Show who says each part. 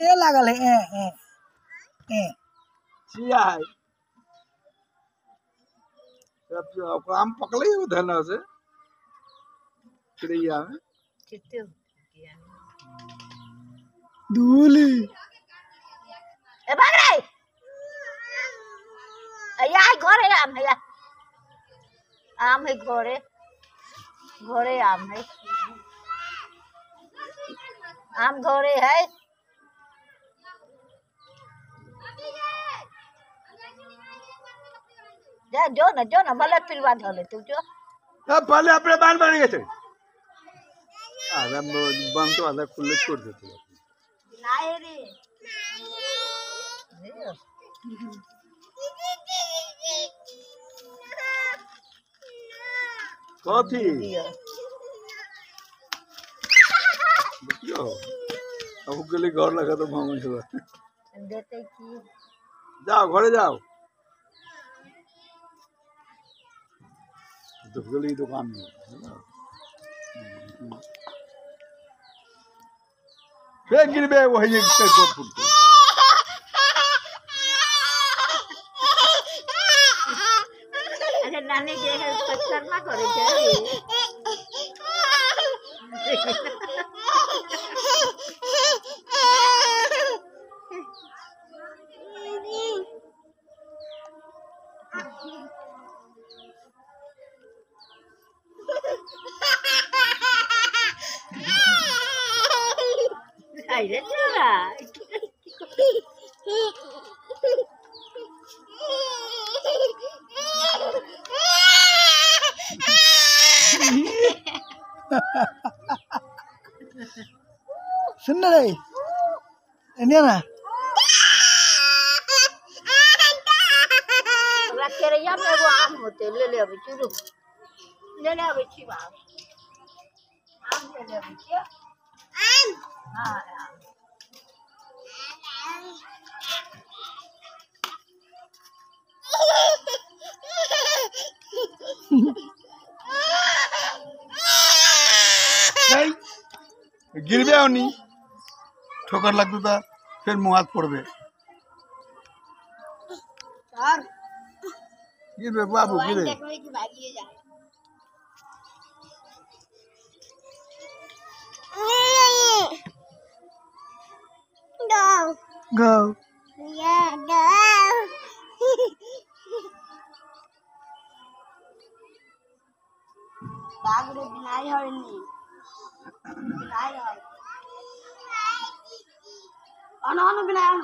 Speaker 1: ए लागल है ए
Speaker 2: चिया है सब आम पकड़े उधर ना से चिड़िया में
Speaker 3: कितने
Speaker 1: दूली
Speaker 3: ए भाग रे या घरे आम है घरे घरे आम है जा जो ना भले पिलवा धोले तू जो
Speaker 2: अब पहले अपने बाल बन गए थे आराम बम तो अलग खुले छोड़ देते
Speaker 3: नाय रे
Speaker 2: कथी देखियो अब के लिए घर लगा तो मामू से
Speaker 3: देते की
Speaker 2: जाओ घरे जाओ तो गली दुकान में फिर गिरबे वही से दो फुट
Speaker 3: अरे नानी के पत्थर ना करे चाहिए Ay, chula.
Speaker 1: सुन रे इन्हें ना
Speaker 3: रखे रे या में वो आम होते ले अभी चुरू ले अभी छिवा आम ले अभी क्या आम हाँ
Speaker 2: गिरबे नहीं ठोकर लगता था फिर मुँह हाथ पड़बे गिरबे बाबू गिरे
Speaker 1: go
Speaker 3: yeah go बागरे बिनाई होनी बिनाई हो अन बिनाई